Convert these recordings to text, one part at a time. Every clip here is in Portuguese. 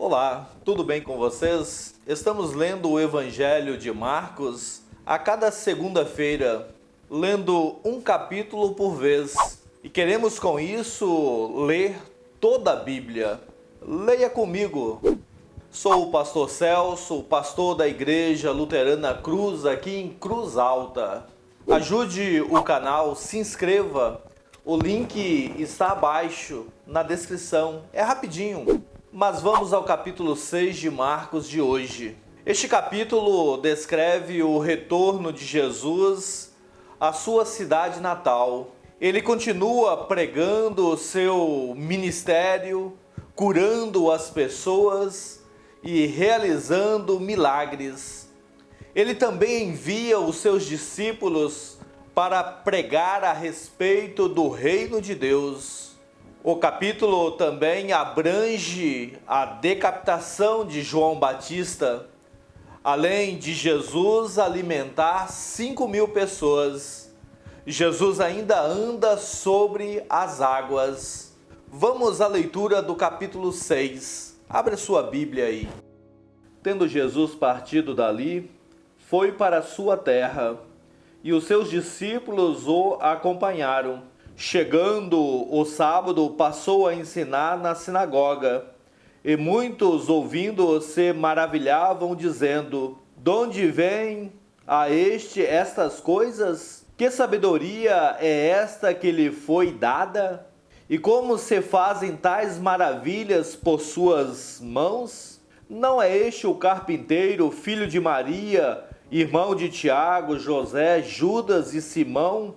Olá, tudo bem com vocês? Estamos lendo o Evangelho de Marcos a cada segunda-feira, lendo um capítulo por vez. E queremos com isso ler toda a Bíblia. Leia comigo. Sou o pastor Celso, pastor da Igreja Luterana Cruz, aqui em Cruz Alta. Ajude o canal, se inscreva. O link está abaixo na descrição. É rapidinho. Mas vamos ao capítulo 6 de Marcos de hoje. Este capítulo descreve o retorno de Jesus à sua cidade natal. Ele continua pregando o seu ministério, curando as pessoas e realizando milagres. Ele também envia os seus discípulos para pregar a respeito do reino de Deus. O capítulo também abrange a decapitação de João Batista, além de Jesus alimentar 5.000 pessoas. Jesus ainda anda sobre as águas. Vamos à leitura do capítulo 6. Abra sua Bíblia aí. Tendo Jesus partido dali, foi para a sua terra, e os seus discípulos o acompanharam. Chegando o sábado, passou a ensinar na sinagoga, e muitos, ouvindo-o, se maravilhavam, dizendo: "Donde vem a este estas coisas? Que sabedoria é esta que lhe foi dada? E como se fazem tais maravilhas por suas mãos? Não é este o carpinteiro, filho de Maria, irmão de Tiago, José, Judas e Simão?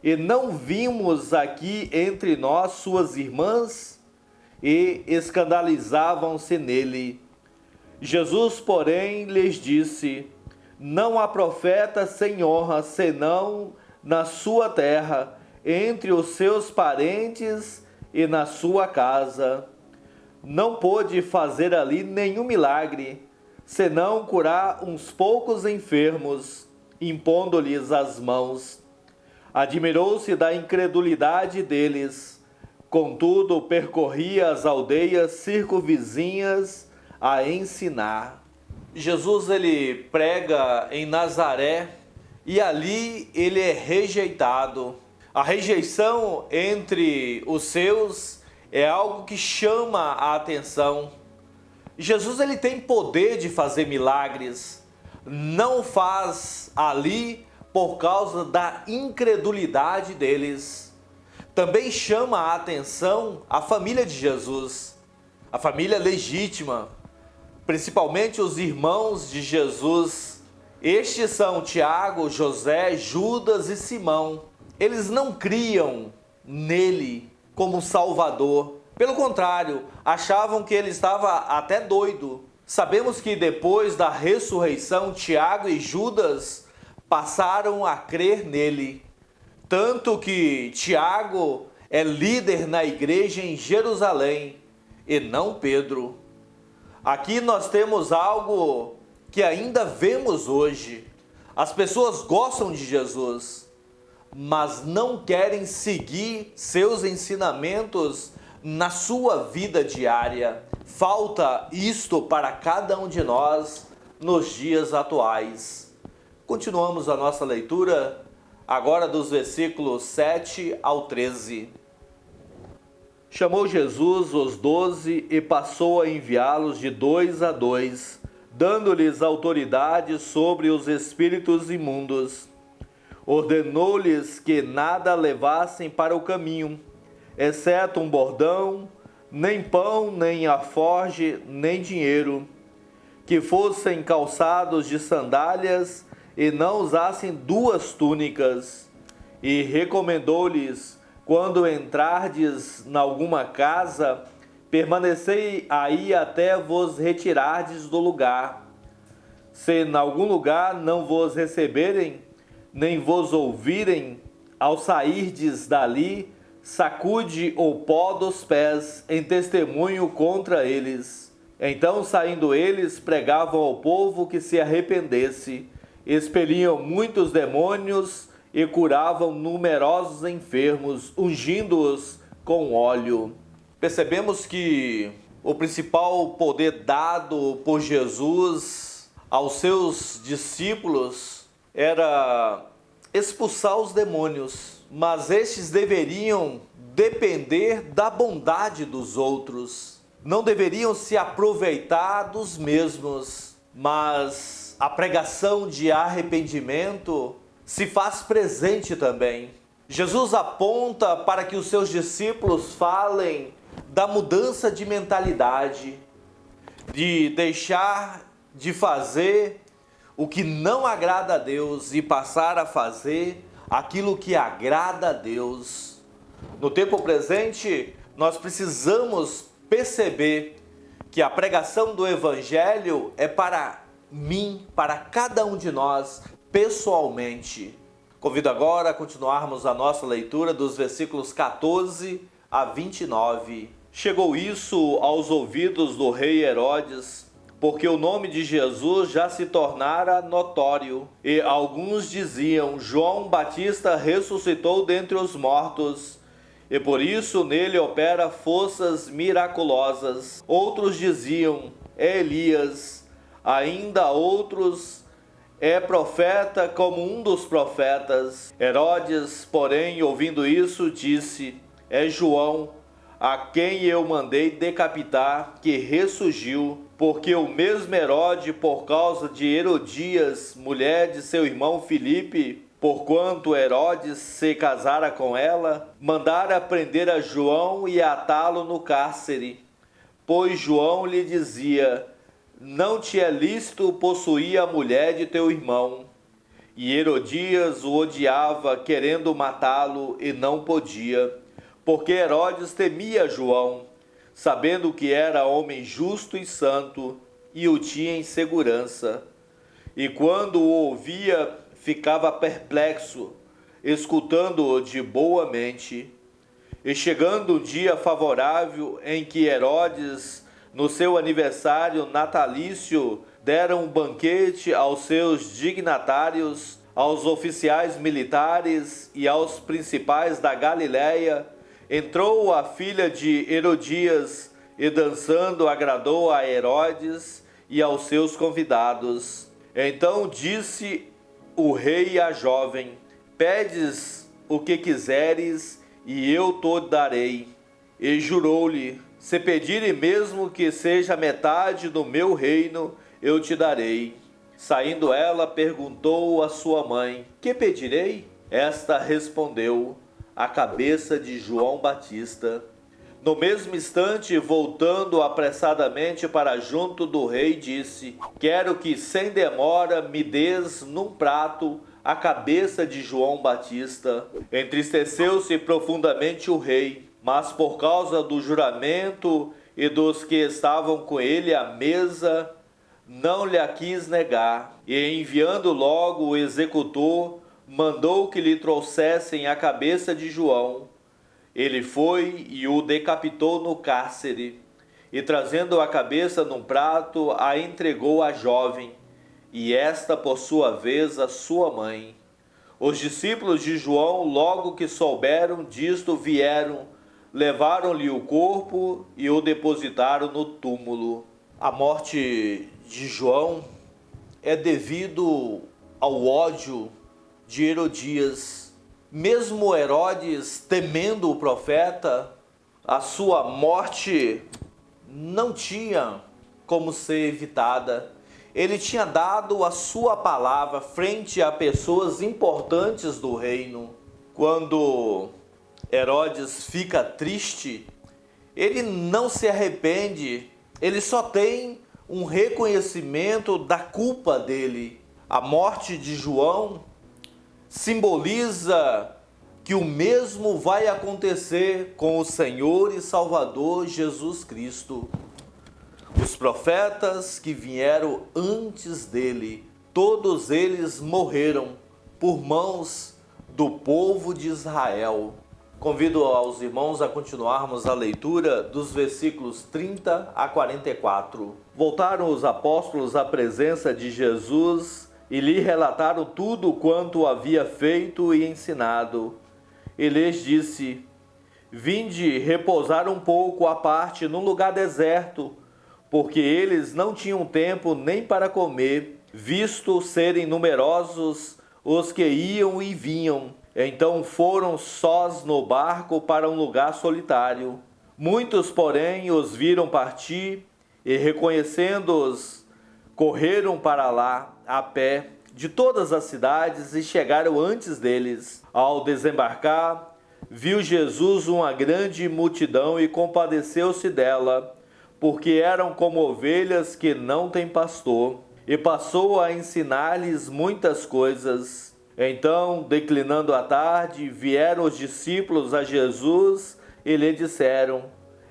E não vimos aqui entre nós suas irmãs?" E escandalizavam-se nele. Jesus, porém, lhes disse: "Não há profeta sem honra, senão na sua terra, entre os seus parentes e na sua casa." Não pôde fazer ali nenhum milagre, senão curar uns poucos enfermos, impondo-lhes as mãos. Admirou-se da incredulidade deles, contudo percorria as aldeias circunvizinhas a ensinar. Jesus ele prega em Nazaré e ali ele é rejeitado. A rejeição entre os seus é algo que chama a atenção. Jesus ele tem poder de fazer milagres, não faz ali por causa da incredulidade deles. Também chama a atenção a família de Jesus, a família legítima, principalmente os irmãos de Jesus. Estes são Tiago, José, Judas e Simão. Eles não criam nele como Salvador. Pelo contrário, achavam que ele estava até doido. Sabemos que depois da ressurreição, Tiago e Judas passaram a crer nele. Tanto que Tiago é líder na igreja em Jerusalém e não Pedro. Aqui nós temos algo que ainda vemos hoje. As pessoas gostam de Jesus, mas não querem seguir seus ensinamentos na sua vida diária. Falta isto para cada um de nós nos dias atuais. Continuamos a nossa leitura agora dos versículos 7 ao 13. Chamou Jesus os 12 e passou a enviá-los de 2 a 2, dando-lhes autoridade sobre os espíritos imundos. Ordenou-lhes que nada levassem para o caminho, exceto um bordão, nem pão, nem alforje, nem dinheiro, que fossem calçados de sandálias e não usassem 2 túnicas. E recomendou-lhes: quando entrardes em alguma casa, permanecei aí até vos retirardes do lugar. Se em algum lugar não vos receberem, nem vos ouvirem, ao sairdes dali, sacude o pó dos pés em testemunho contra eles. Então, saindo eles, pregavam ao povo que se arrependesse, expeliam muitos demônios e curavam numerosos enfermos, ungindo-os com óleo. Percebemos que o principal poder dado por Jesus aos seus discípulos era expulsar os demônios, mas estes deveriam depender da bondade dos outros, não deveriam se aproveitar dos mesmos, mas a pregação de arrependimento se faz presente também. Jesus aponta para que os seus discípulos falem da mudança de mentalidade, de deixar de fazer o que não agrada a Deus e passar a fazer aquilo que agrada a Deus. No tempo presente, nós precisamos perceber que a pregação do Evangelho é para mim, para cada um de nós, pessoalmente. Convido agora a continuarmos a nossa leitura dos versículos 14 a 29. Chegou isso aos ouvidos do rei Herodes, porque o nome de Jesus já se tornara notório, e alguns diziam: João Batista ressuscitou dentre os mortos, e por isso nele opera forças miraculosas. Outros diziam: é Elias. Ainda outros: é profeta como um dos profetas. Herodes, porém, ouvindo isso, disse: é João, a quem eu mandei decapitar, que ressurgiu, porque o mesmo Herodes, por causa de Herodias, mulher de seu irmão Filipe, porquanto Herodes se casara com ela, mandara prender a João e atá-lo no cárcere. Pois João lhe dizia: não te é lícito possuir a mulher de teu irmão. E Herodias o odiava, querendo matá-lo, e não podia, porque Herodes temia João, sabendo que era homem justo e santo, e o tinha em segurança. E quando o ouvia, ficava perplexo, escutando-o de boa mente. E chegando um dia favorável em que Herodes, no seu aniversário natalício, deram um banquete aos seus dignatários, aos oficiais militares e aos principais da Galiléia, entrou a filha de Herodias e, dançando, agradou a Herodes e aos seus convidados. Então disse o rei à jovem: pedes o que quiseres e eu te darei. E jurou-lhe: se pedirem mesmo que seja metade do meu reino, eu te darei. Saindo ela, perguntou à sua mãe: que pedirei? Esta respondeu: a cabeça de João Batista. No mesmo instante, voltando apressadamente para junto do rei, disse: quero que sem demora me des num prato a cabeça de João Batista. Entristeceu-se profundamente o rei, mas por causa do juramento e dos que estavam com ele à mesa, não lhe a quis negar. E enviando logo o executor, mandou que lhe trouxessem a cabeça de João. Ele foi e o decapitou no cárcere, e trazendo a cabeça num prato, a entregou à jovem, e esta, por sua vez, à sua mãe. Os discípulos de João, logo que souberam disto, vieram, levaram-lhe o corpo e o depositaram no túmulo. A morte de João é devido ao ódio de Herodias. Mesmo Herodes temendo o profeta, a sua morte não tinha como ser evitada. Ele tinha dado a sua palavra frente a pessoas importantes do reino. Quando Herodes fica triste, ele não se arrepende, ele só tem um reconhecimento da culpa dele. A morte de João simboliza que o mesmo vai acontecer com o Senhor e Salvador Jesus Cristo. Os profetas que vieram antes dele, todos eles morreram por mãos do povo de Israel. Convido aos irmãos a continuarmos a leitura dos versículos 30 a 44. Voltaram os apóstolos à presença de Jesus e lhe relataram tudo quanto havia feito e ensinado. E lhes disse: vinde repousar um pouco à parte num lugar deserto, porque eles não tinham tempo nem para comer, visto serem numerosos os que iam e vinham. Então foram sós no barco para um lugar solitário. Muitos, porém, os viram partir e, reconhecendo-os, correram para lá a pé de todas as cidades e chegaram antes deles. Ao desembarcar, viu Jesus uma grande multidão e compadeceu-se dela, porque eram como ovelhas que não têm pastor, e passou a ensinar-lhes muitas coisas. Então, declinando a tarde, vieram os discípulos a Jesus e lhe disseram: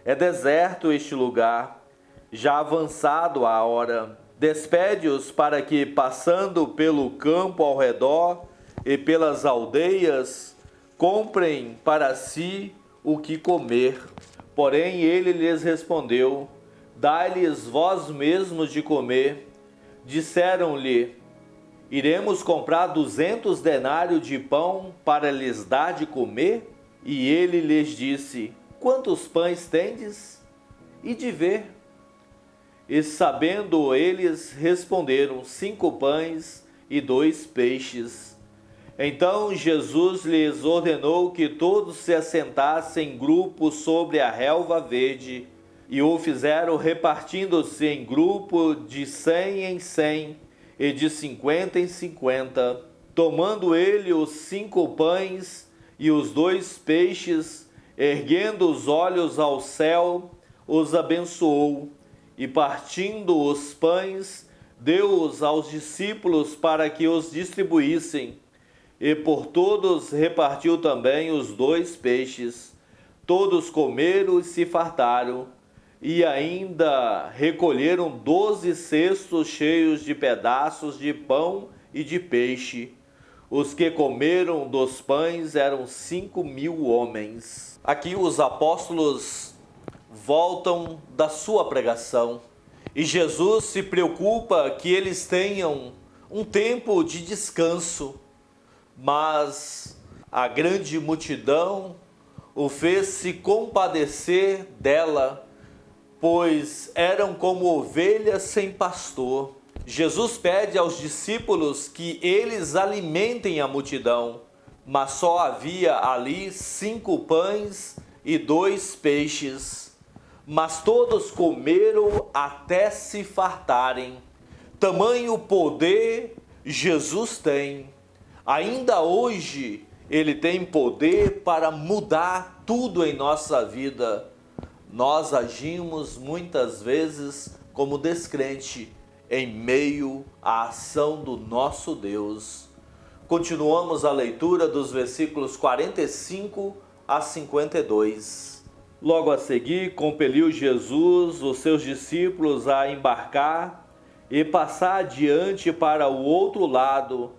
é deserto este lugar, já avançado a hora. Despede-os para que, passando pelo campo ao redor e pelas aldeias, comprem para si o que comer. Porém ele lhes respondeu: dai-lhes vós mesmos de comer. Disseram-lhe: iremos comprar 200 denários de pão para lhes dar de comer? E ele lhes disse: quantos pães tendes? E de ver. E sabendo eles, responderam: 5 pães e 2 peixes. Então Jesus lhes ordenou que todos se assentassem em grupo sobre a relva verde, e o fizeram repartindo-se em grupo de 100 em 100 e de 50 em 50. Tomando ele os 5 pães e os 2 peixes, erguendo os olhos ao céu, os abençoou, e partindo os pães, deu-os aos discípulos para que os distribuíssem. E por todos repartiu também os 2 peixes. Todos comeram e se fartaram, e ainda recolheram 12 cestos cheios de pedaços de pão e de peixe. Os que comeram dos pães eram 5.000 homens. Aqui os apóstolos voltam da sua pregação, e Jesus se preocupa que eles tenham um tempo de descanso, mas a grande multidão o fez se compadecer dela, pois eram como ovelhas sem pastor. Jesus pede aos discípulos que eles alimentem a multidão, mas só havia ali 5 pães e 2 peixes. Mas todos comeram até se fartarem. Tamanho poder Jesus tem. Ainda hoje Ele tem poder para mudar tudo em nossa vida. Nós agimos muitas vezes como descrente em meio à ação do nosso Deus. Continuamos a leitura dos versículos 45 a 52. Logo a seguir, compeliu Jesus os seus discípulos a embarcar e passar adiante para o outro lado,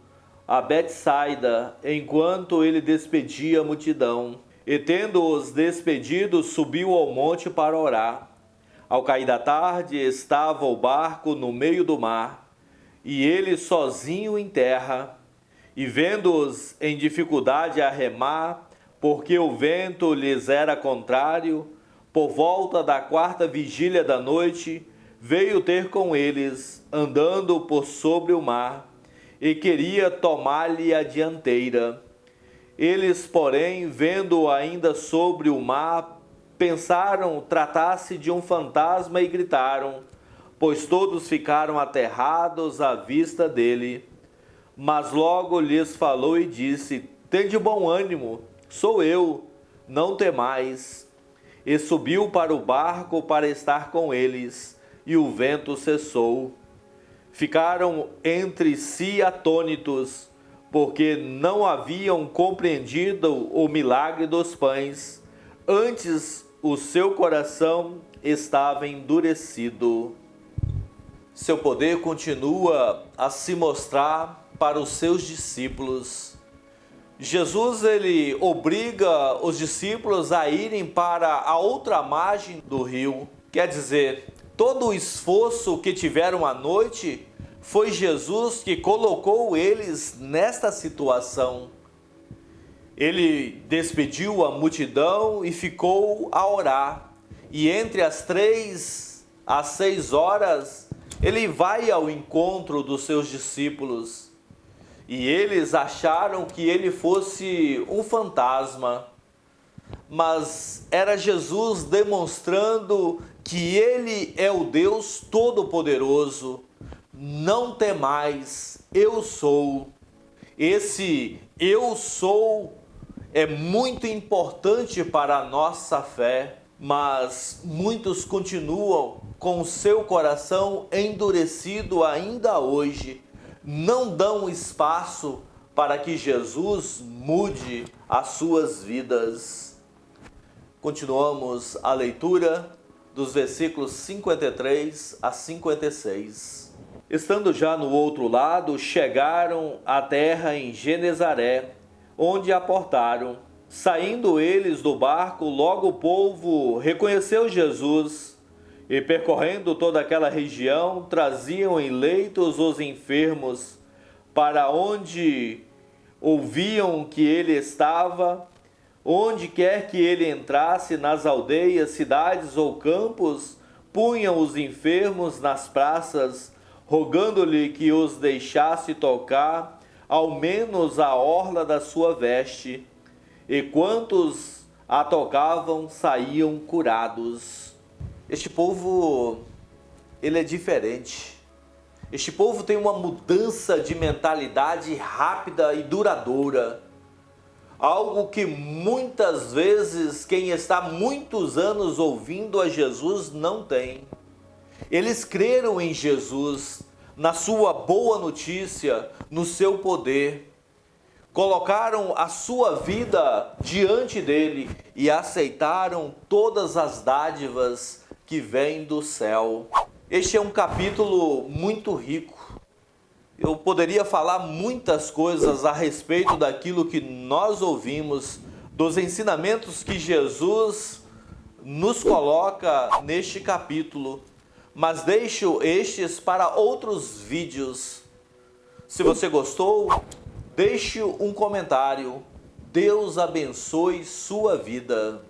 a Betsaida, enquanto ele despedia a multidão. E tendo-os despedido, subiu ao monte para orar. Ao cair da tarde, estava o barco no meio do mar, e ele sozinho em terra. E vendo-os em dificuldade a remar, porque o vento lhes era contrário, por volta da 4ª vigília da noite, veio ter com eles, andando por sobre o mar, e queria tomar-lhe a dianteira. Eles, porém, vendo-o ainda sobre o mar, pensaram tratar-se de um fantasma e gritaram, pois todos ficaram aterrados à vista dele. Mas logo lhes falou e disse: tende bom ânimo, sou eu, não temais. E subiu para o barco para estar com eles, e o vento cessou. Ficaram entre si atônitos, porque não haviam compreendido o milagre dos pães, antes o seu coração estava endurecido. Seu poder continua a se mostrar para os seus discípulos. Jesus ele obriga os discípulos a irem para a outra margem do rio. Quer dizer, todo o esforço que tiveram à noite foi Jesus que colocou eles nesta situação. Ele despediu a multidão e ficou a orar. E entre as 3 às 6 horas, ele vai ao encontro dos seus discípulos. E eles acharam que ele fosse um fantasma. Mas era Jesus demonstrando que ele é o Deus Todo-Poderoso. Não temais, eu sou. Esse eu sou é muito importante para a nossa fé, mas muitos continuam com o seu coração endurecido ainda hoje. Não dão espaço para que Jesus mude as suas vidas. Continuamos a leitura dos versículos 53 a 56. Estando já no outro lado, chegaram à terra em Genezaré, onde aportaram. Saindo eles do barco, logo o povo reconheceu Jesus, e percorrendo toda aquela região, traziam em leitos os enfermos, para onde ouviam que ele estava. Onde quer que ele entrasse, nas aldeias, cidades ou campos, punham os enfermos nas praças, rogando-lhe que os deixasse tocar, ao menos a orla da sua veste. E quantos a tocavam, saíam curados. Este povo, ele é diferente. Este povo tem uma mudança de mentalidade rápida e duradoura. Algo que muitas vezes quem está muitos anos ouvindo a Jesus não tem. Eles creram em Jesus, na sua boa notícia, no seu poder. Colocaram a sua vida diante dele e aceitaram todas as dádivas que vêm do céu. Este é um capítulo muito rico. Eu poderia falar muitas coisas a respeito daquilo que nós ouvimos, dos ensinamentos que Jesus nos coloca neste capítulo, mas deixo estes para outros vídeos. Se você gostou, deixe um comentário. Deus abençoe sua vida.